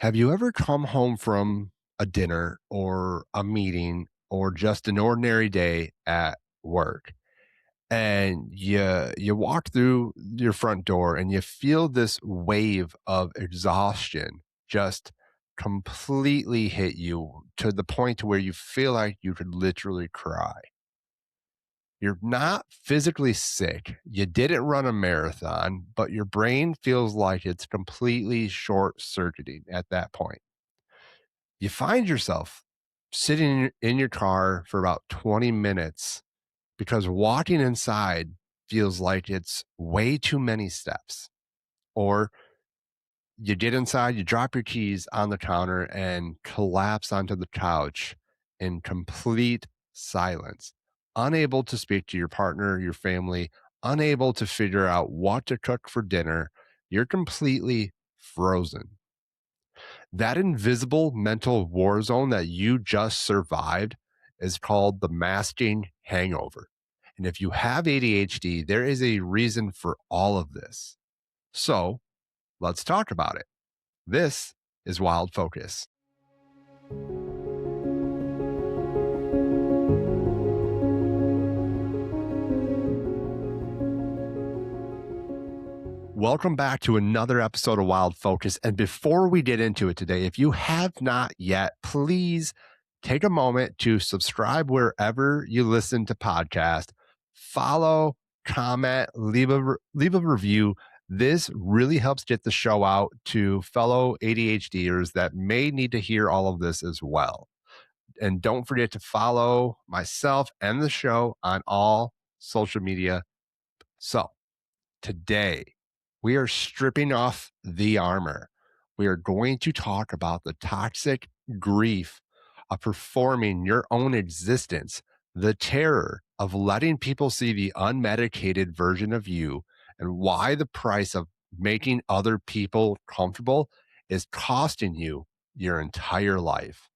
Have you ever come home from a dinner or a meeting or just an ordinary day at work and you walk through your front door and you feel this wave of exhaustion just completely hit you to the point to where you feel like you could literally cry. You're not physically sick. You didn't run a marathon, but your brain feels like it's completely short circuiting at that point. You find yourself sitting in your car for about 20 minutes because walking inside feels like it's way too many steps. Or you get inside, you drop your keys on the counter and collapse onto the couch in complete silence, unable to speak to your partner, your family, unable to figure out what to cook for dinner. You're completely frozen. That invisible mental war zone that you just survived is called the masking hangover. And if you have ADHD, there is a reason for all of this. So let's talk about it. This is Wild Focus. Welcome back to another episode of Wild Focus. And before we get into it today, if you have not yet, please take a moment to subscribe wherever you listen to podcasts, follow, comment, leave a review. This really helps get the show out to fellow ADHDers that may need to hear all of this as well. And don't forget to follow myself and the show on all social media. So today, we are stripping off the armor. We are going to talk about the toxic grief of performing your own existence, the terror of letting people see the unmedicated version of you, and why the price of making other people comfortable is costing you your entire life.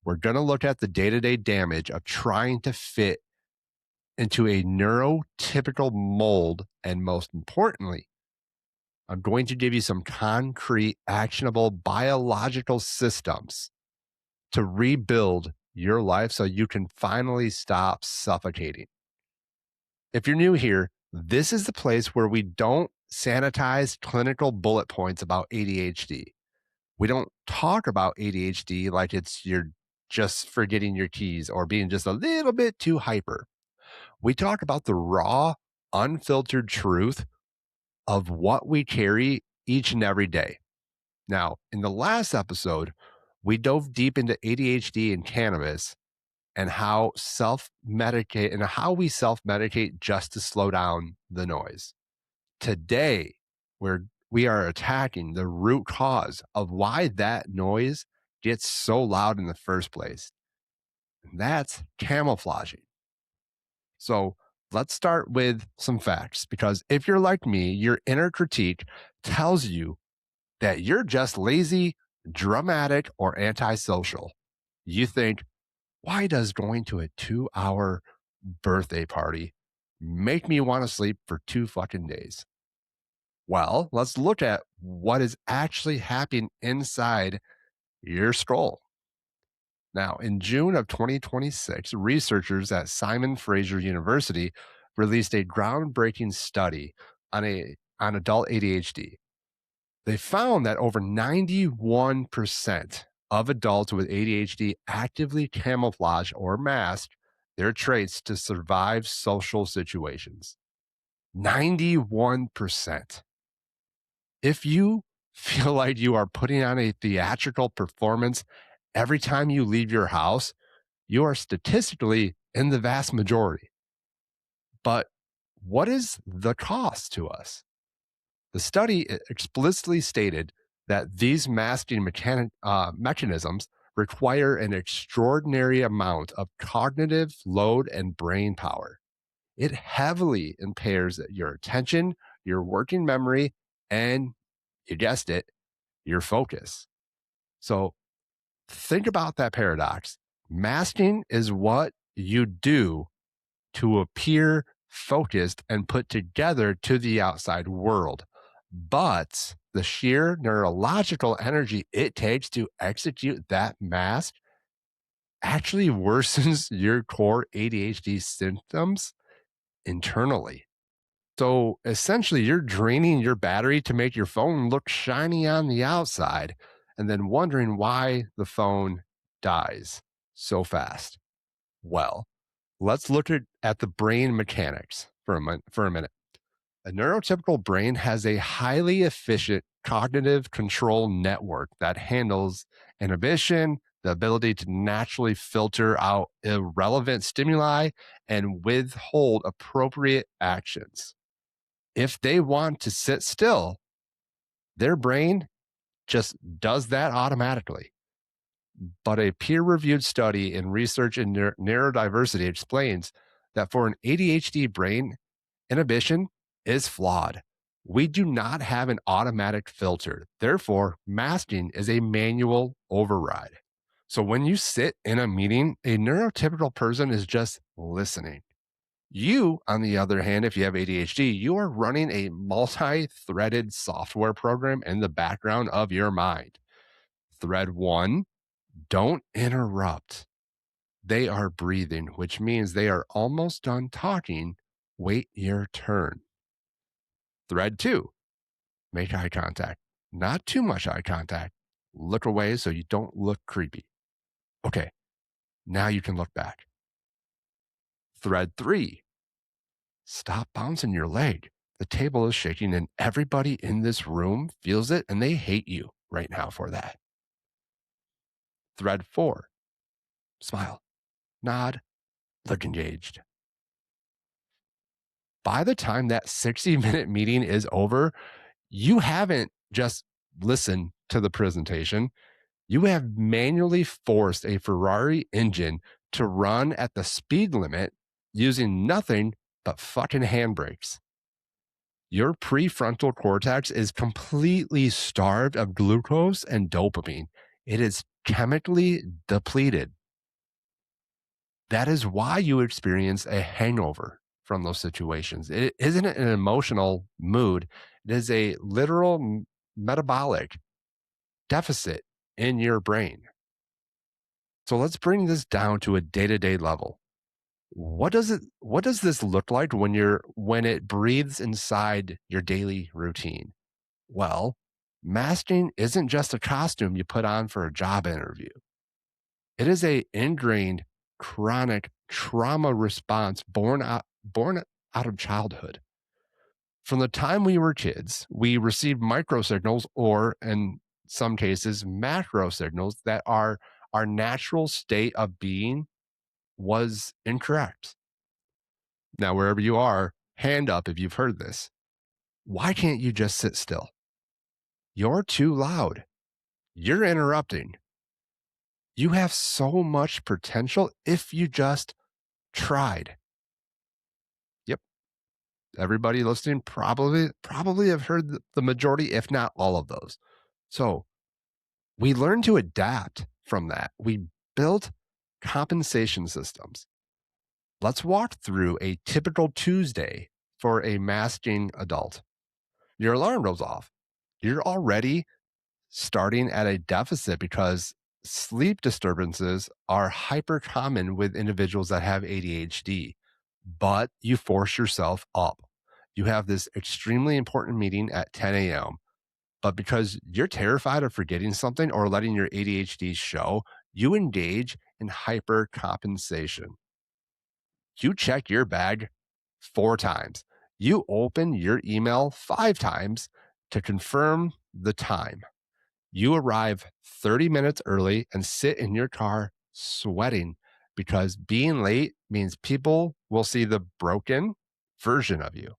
We're going to look at the day to day damage of trying to fit into a neurotypical mold. And most importantly, I'm going to give you some concrete, actionable biological systems to rebuild your life so you can finally stop suffocating. If you're new here, this is the place where we don't sanitize clinical bullet points about ADHD. We don't talk about ADHD like it's you're just forgetting your keys or being just a little bit too hyper. We talk about the raw, unfiltered truth of what we carry each and every day. Now, in the last episode, we dove deep into ADHD and cannabis and how we self-medicate just to slow down the noise. Today, we are attacking the root cause of why that noise gets so loud in the first place. And that's camouflaging. So let's start with some facts, because if you're like me, your inner critique tells you that you're just lazy, dramatic, or antisocial. You think, why does going to a 2-hour birthday party make me want to sleep for 2 fucking days? Well, let's look at what is actually happening inside your skull. Now, in June of 2026, researchers at Simon Fraser University released a groundbreaking study on adult ADHD. They found that over 91% of adults with ADHD actively camouflage or mask their traits to survive social situations. 91%. If you feel like you are putting on a theatrical performance every time you leave your house, you are statistically in the vast majority. But what is the cost to us? The study explicitly stated that these masking mechanisms require an extraordinary amount of cognitive load and brain power. It heavily impairs your attention, your working memory, and you guessed it, your focus. So think about that paradox. Masking is what you do to appear focused and put together to the outside world. But the sheer neurological energy it takes to execute that mask actually worsens your core ADHD symptoms internally. So essentially, you're draining your battery to make your phone look shiny on the outside and then wondering why the phone dies so fast. Well, let's look at the brain mechanics for a minute. A neurotypical brain has a highly efficient cognitive control network that handles inhibition, the ability to naturally filter out irrelevant stimuli and withhold appropriate actions. If they want to sit still, their brain just does that automatically. But a peer reviewed study in research in neurodiversity explains that for an ADHD brain, inhibition is flawed. We do not have an automatic filter. Therefore, masking is a manual override. So when you sit in a meeting, a neurotypical person is just listening. You, on the other hand, if you have ADHD, you are running a multi threaded software program in the background of your mind. Thread one, don't interrupt. They are breathing, which means they are almost done talking. Wait your turn. Thread two, make eye contact. Not too much eye contact. Look away so you don't look creepy. Okay, now you can look back. Thread three, stop bouncing your leg. The table is shaking and everybody in this room feels it and they hate you right now for that. Thread four, smile, nod, look engaged. By the time that 60-minute meeting is over, you haven't just listened to the presentation. You have manually forced a Ferrari engine to run at the speed limit using nothing but fucking handbrakes. Your prefrontal cortex is completely starved of glucose and dopamine. It is chemically depleted. That is why you experience a hangover from those situations. It isn't an emotional mood, it is a literal metabolic deficit in your brain. So let's bring this down to a day-to-day level. What does this look like when it breathes inside your daily routine? Well, masking isn't just a costume you put on for a job interview. It is a ingrained chronic trauma response born out of childhood. From the time we were kids, we received micro signals or in some cases macro signals that our natural state of being was incorrect. Now, wherever you are, hand up if you've heard this. Why can't you just sit still? You're too loud. You're interrupting. You have so much potential if you just tried. Yep. Everybody listening probably have heard the majority, if not all of those. So we learn to adapt from that. We built compensation systems. Let's walk through a typical Tuesday for a masking adult. Your alarm goes off. You're already starting at a deficit because sleep disturbances are hyper common with individuals that have ADHD, but you force yourself up. You have this extremely important meeting at 10 a.m., but because you're terrified of forgetting something or letting your ADHD show, you engage in hyper compensation. You check your bag 4 times. You open your email 5 times to confirm the time. You arrive 30 minutes early and sit in your car sweating because being late means people will see the broken version of you.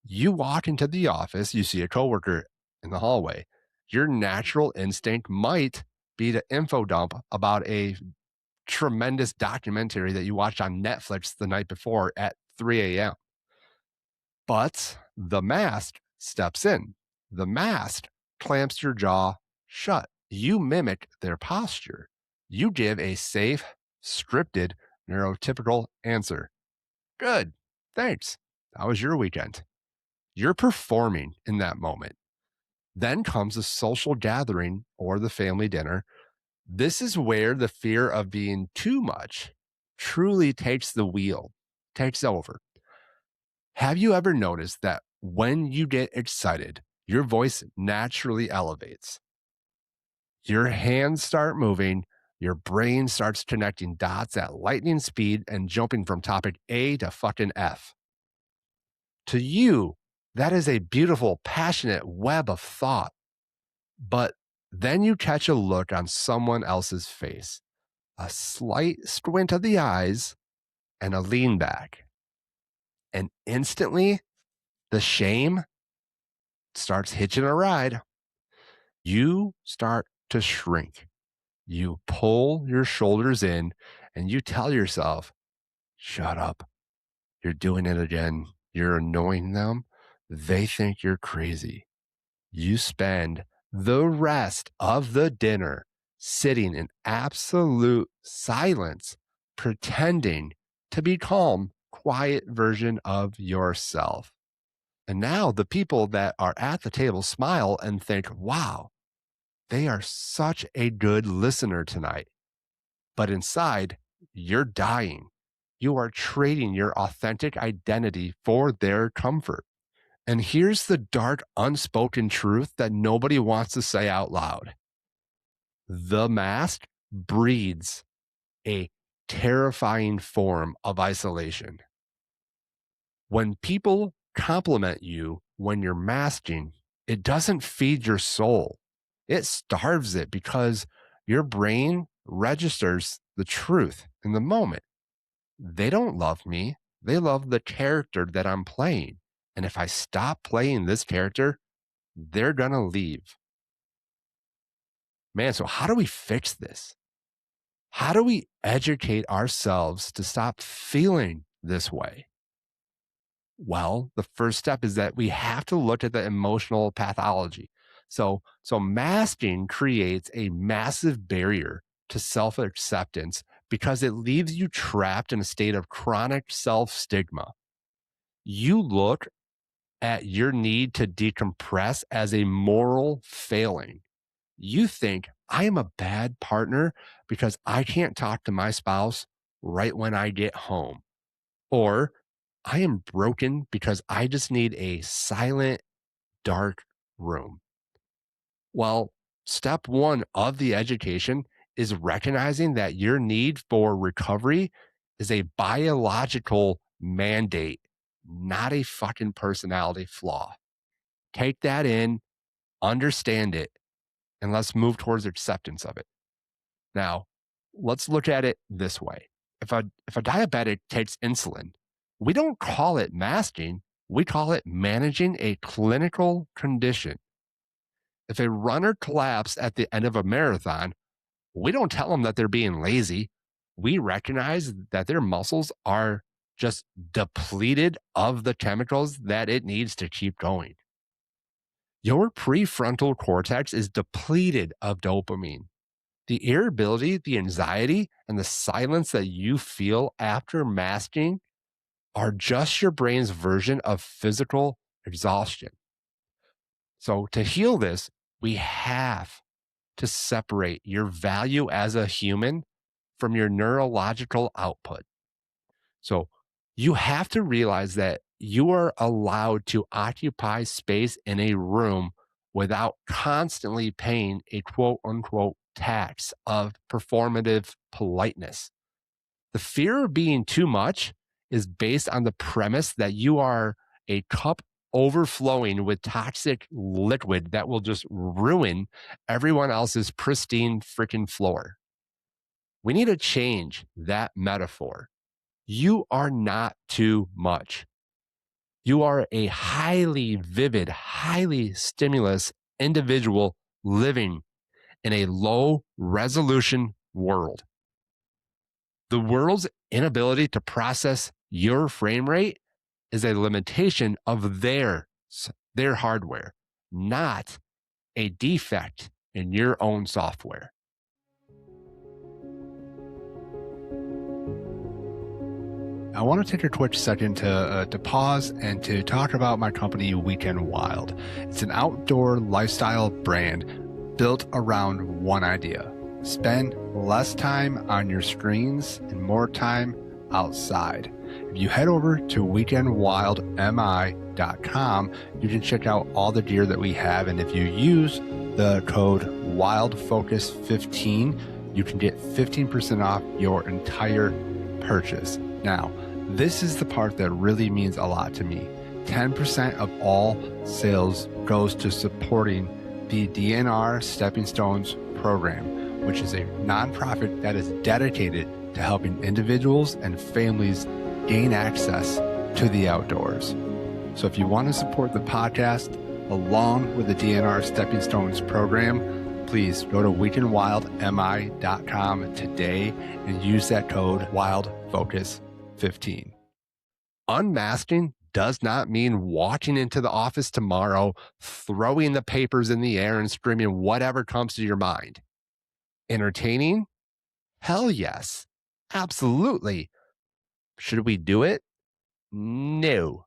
You walk into the office, you see a coworker in the hallway. Your natural instinct might be to info dump about a tremendous documentary that you watched on Netflix the night before at 3 a.m. But the mask steps in. The mask clamps your jaw shut. You mimic their posture. You give a safe, scripted, neurotypical answer. Good. Thanks. How was your weekend? You're performing in that moment. Then comes the social gathering or the family dinner. This is where the fear of being too much truly takes the wheel, takes over. Have you ever noticed that when you get excited, your voice naturally elevates? Your hands start moving, your brain starts connecting dots at lightning speed and jumping from topic A to fucking F. To you, that is a beautiful, passionate web of thought. But then you catch a look on someone else's face, a slight squint of the eyes, and a lean back. And instantly, the shame starts hitching a ride. You start to shrink. You pull your shoulders in and you tell yourself, shut up. You're doing it again. You're annoying them. They think you're crazy. You spend the rest of the dinner sitting in absolute silence, pretending to be calm, quiet version of yourself. And now the people that are at the table smile and think, wow, they are such a good listener tonight. But inside, you're dying. You are trading your authentic identity for their comfort. And here's the dark, unspoken truth that nobody wants to say out loud: the mask breeds a terrifying form of isolation. When people compliment you when you're masking, it doesn't feed your soul, it starves it because your brain registers the truth in the moment. They don't love me, they love the character that I'm playing. And if I stop playing this character, they're going to leave. Man, so how do we fix this? How do we educate ourselves to stop feeling this way? Well, the first step is that we have to look at the emotional pathology. So masking creates a massive barrier to self-acceptance because it leaves you trapped in a state of chronic self-stigma. You look at your need to decompress as a moral failing. You think, I am a bad partner because I can't talk to my spouse right when I get home. Or I am broken because I just need a silent, dark room. Well, step one of the education is recognizing that your need for recovery is a biological mandate, not a fucking personality flaw. Take that in, understand it, and let's move towards acceptance of it. Now, let's look at it this way. If a diabetic takes insulin, we don't call it masking, we call it managing a clinical condition. If a runner collapses at the end of a marathon, we don't tell them that they're being lazy. We recognize that their muscles are just depleted of the chemicals that it needs to keep going. Your prefrontal cortex is depleted of dopamine. The irritability, the anxiety, and the silence that you feel after masking are just your brain's version of physical exhaustion. So, to heal this, we have to separate your value as a human from your neurological output. So, you have to realize that you are allowed to occupy space in a room without constantly paying a quote unquote tax of performative politeness. The fear of being too much is based on the premise that you are a cup overflowing with toxic liquid that will just ruin everyone else's pristine freaking floor. We need to change that metaphor. You are not too much. You are a highly vivid, highly stimulus individual living in a low resolution world. The world's inability to process your frame rate is a limitation of their hardware, not a defect in your own software. I want to take a quick second to pause and to talk about my company, Weekend Wild. It's an outdoor lifestyle brand built around one idea: spend less time on your screens and more time outside. If you head over to weekendwildmi.com, you can check out all the gear that we have. And if you use the code WILDFOCUS15, you can get 15% off your entire purchase. Now, this is the part that really means a lot to me. 10% of all sales goes to supporting the DNR Stepping Stones program, which is a nonprofit that is dedicated to helping individuals and families gain access to the outdoors. So if you want to support the podcast along with the DNR Stepping Stones program, please go to weekendwildmi.com today and use that code WILDFOCUS15. Unmasking does not mean walking into the office tomorrow, throwing the papers in the air and screaming whatever comes to your mind. Entertaining? Hell yes. Absolutely. Should we do it? No.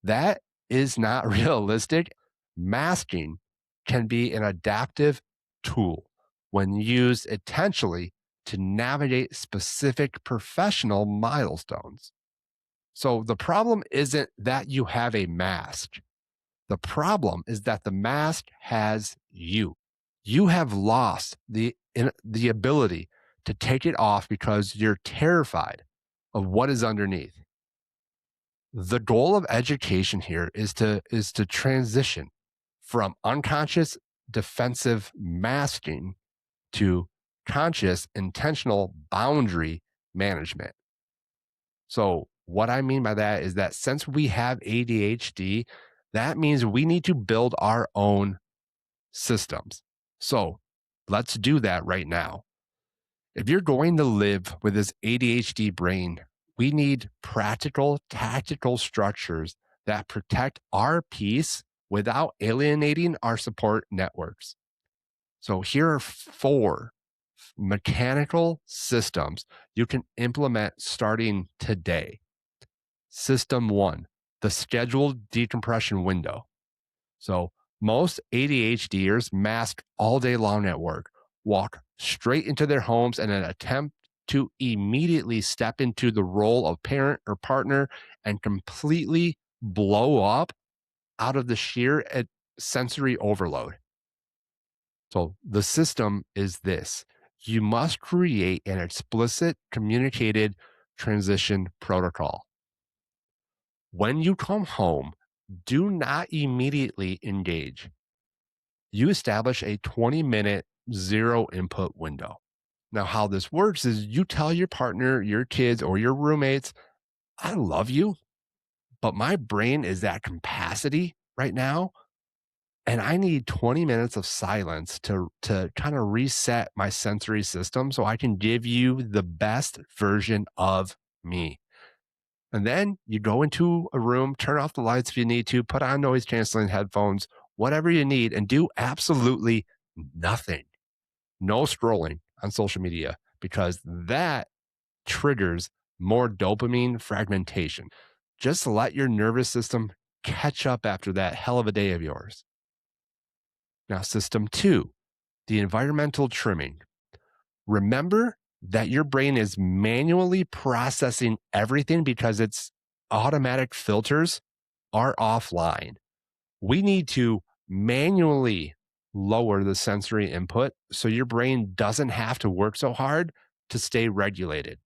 That is not realistic. Masking can be an adaptive tool when used intentionally to navigate specific professional milestones. So the problem isn't that you have a mask. The problem is that the mask has you. You have lost the ability to take it off because you're terrified of what is underneath. The goal of education here is to transition from unconscious defensive masking to conscious intentional boundary management. So what I mean by that is that since we have ADHD, that means we need to build our own systems. So let's do that right now. If you're going to live with this ADHD brain, we need practical, tactical structures that protect our peace without alienating our support networks. So here are 4 mechanical systems you can implement starting today. System 1, the scheduled decompression window. So most ADHDers mask all day long at work, walk straight into their homes in an attempt to immediately step into the role of parent or partner and completely blow up out of the sheer sensory overload. So the system is this: you must create an explicit communicated transition protocol. When you come home, do not immediately engage. You establish a 20-minute zero input window. Now, how this works is you tell your partner, your kids, or your roommates, I love you, but my brain is at capacity right now. And I need 20 minutes of silence to kind of reset my sensory system so I can give you the best version of me. And then you go into a room, turn off the lights if you need to, put on noise canceling headphones, whatever you need, and do absolutely nothing. No scrolling on social media, because that triggers more dopamine fragmentation. Just let your nervous system catch up after that hell of a day of yours. Now, system 2, the environmental trimming. Remember that your brain is manually processing everything because its automatic filters are offline. We need to manually lower the sensory input so your brain doesn't have to work so hard to stay regulated.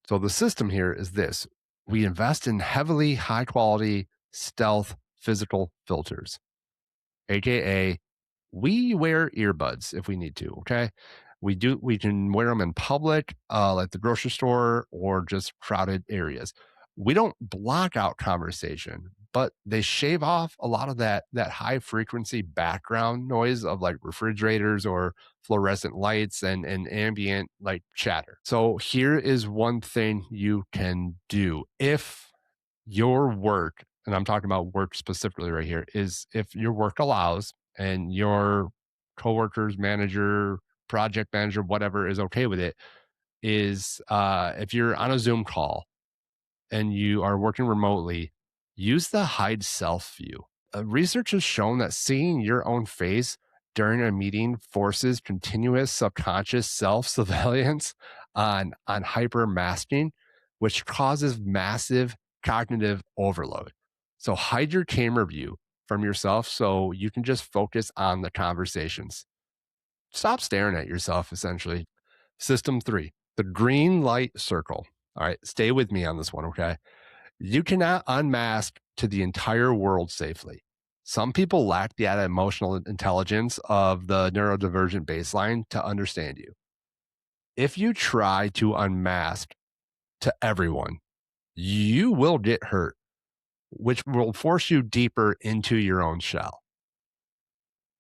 So the system here is this: we invest in heavily high quality stealth physical filters, AKA we wear earbuds if we need to. Okay. We can wear them in public, like the grocery store or just crowded areas. We don't block out conversation, but they shave off a lot of that high frequency background noise of like refrigerators or fluorescent lights and ambient like chatter. So here is one thing you can do if your work, and I'm talking about work specifically right here, is if your work allows and your coworkers, manager, project manager, whatever is okay with it, is if you're on a Zoom call and you are working remotely, use the hide self view. Research has shown that seeing your own face during a meeting forces continuous subconscious self surveillance on hyper masking, which causes massive cognitive overload. So hide your camera view from yourself so you can just focus on the conversations. Stop staring at yourself, essentially. System three, the green light circle. All right, stay with me on this one, okay? You cannot unmask to the entire world safely. Some people lack the added emotional intelligence of the neurodivergent baseline to understand you. If you try to unmask to everyone, you will get hurt, which will force you deeper into your own shell.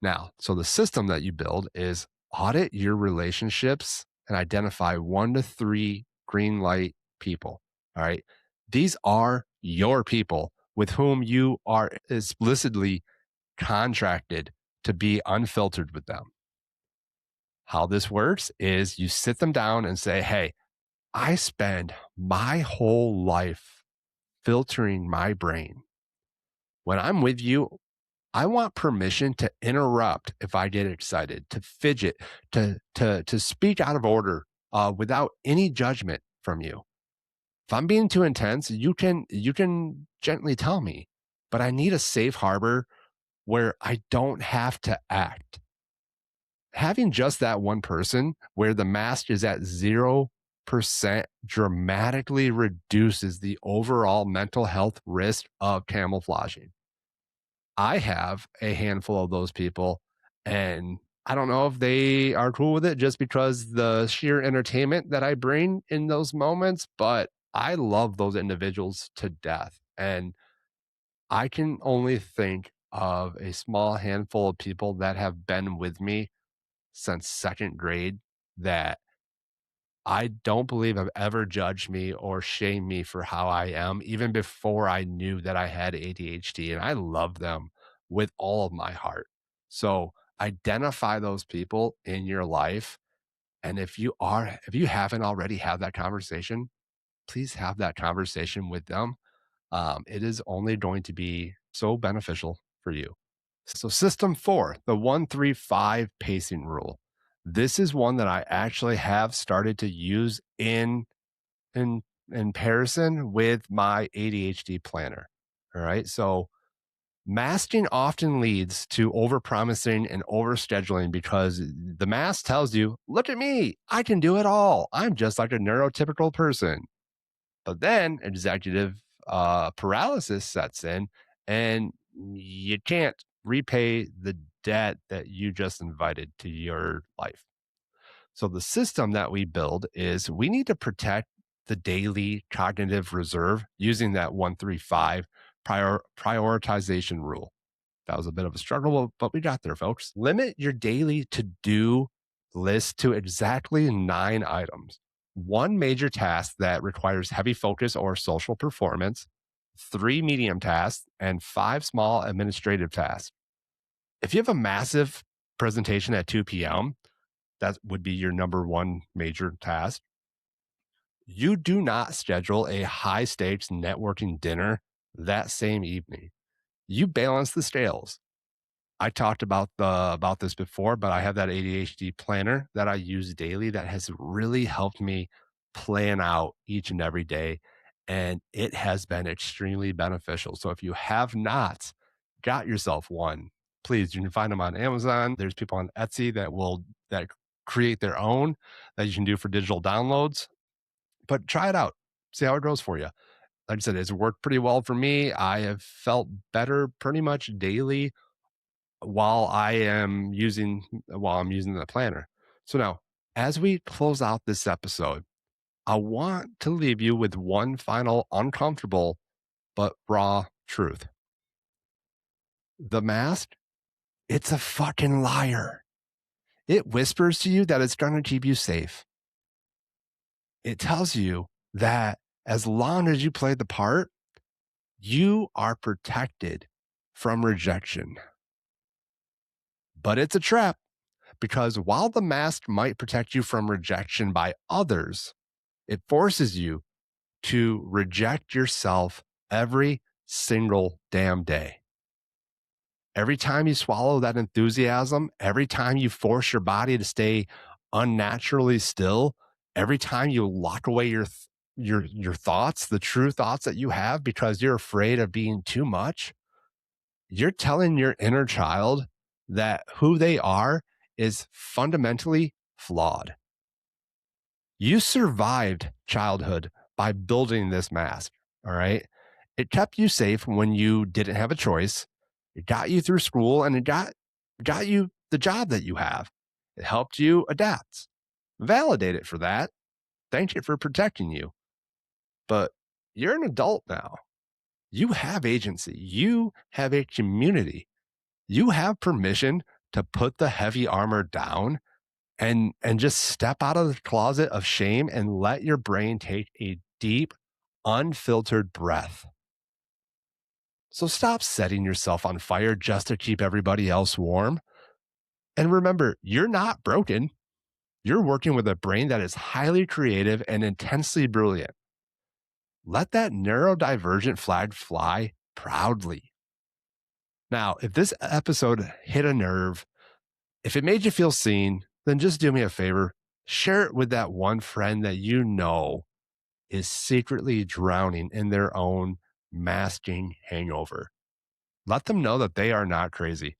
Now, so the system that you build is audit your relationships and identify 1 to 3 green light people. All right. These are your people with whom you are explicitly contracted to be unfiltered with them. How this works is you sit them down and say, hey, I spend my whole life filtering my brain. When I'm with you, I want permission to interrupt if I get excited, to fidget, to speak out of order without any judgment from you. If I'm being too intense, you can gently tell me, but I need a safe harbor where I don't have to act. Having just that one person where the mask is at 0% dramatically reduces the overall mental health risk of camouflaging. I have a handful of those people, and I don't know if they are cool with it just because the sheer entertainment that I bring in those moments, but I love those individuals to death. And I can only think of a small handful of people that have been with me since second grade that I don't believe have ever judged me or shamed me for how I am, even before I knew that I had ADHD. And I love them with all of my heart. So identify those people in your life. And if you haven't already had that conversation, please have that conversation with them. It is only going to be so beneficial for you. So, system four, the 1-3-5 pacing rule. This is one that I actually have started to use in comparison with my ADHD planner. All right. So, masking often leads to overpromising and overscheduling because the mask tells you, look at me, I can do it all. I'm just like a neurotypical person. But then executive paralysis sets in, and you can't repay the debt that you just invited to your life. So, the system that we build is we need to protect the daily cognitive reserve using that 1-3-5 prioritization rule. That was a bit of a struggle, but we got there, folks. Limit your daily to do list to exactly 9 items. One major task that requires heavy focus or social performance, 3 medium tasks, and 5 small administrative tasks. If you have a massive presentation at 2 p.m., that would be your number one major task. You do not schedule a high stakes networking dinner that same evening. You balance the scales. I talked about this before, but I have that ADHD planner that I use daily that has really helped me plan out each and every day. And it has been extremely beneficial. So if you have not got yourself one, please, you can find them on Amazon. There's people on Etsy that create their own that you can do for digital downloads. But try it out. See how it goes for you. Like I said, it's worked pretty well for me. I have felt better pretty much daily while I'm using the planner. So now, as we close out this episode, I want to leave you with one final uncomfortable but raw truth. The mask, it's a fucking liar. It whispers to you that it's going to keep you safe. It tells you that as long as you play the part, you are protected from rejection. But it's a trap. Because while the mask might protect you from rejection by others, it forces you to reject yourself every single damn day. Every time you swallow that enthusiasm, every time you force your body to stay unnaturally still, every time you lock away your thoughts, the true thoughts that you have because you're afraid of being too much, you're telling your inner child that who they are is fundamentally flawed. You survived childhood by building this mask. All right. It kept you safe when you didn't have a choice. It got you through school and it got you the job that you have. It helped you adapt. Validate it for that. Thank it for protecting you. But you're an adult now. You have agency. You have a community. You have permission to put the heavy armor down and just step out of the closet of shame and let your brain take a deep, unfiltered breath. So stop setting yourself on fire just to keep everybody else warm. And remember, you're not broken. You're working with a brain that is highly creative and intensely brilliant. Let that neurodivergent flag fly proudly. Now, if this episode hit a nerve, if it made you feel seen, then just do me a favor. Share it with that one friend that you know is secretly drowning in their own masking hangover. Let them know that they are not crazy.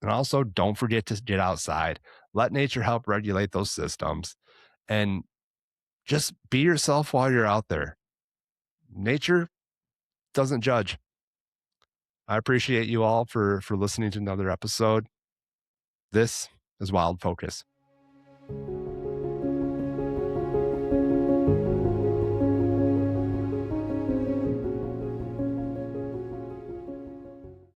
And also, don't forget to get outside. Let nature help regulate those systems. And just be yourself while you're out there. Nature doesn't judge. I appreciate you all for listening to another episode. This is Wild Focus.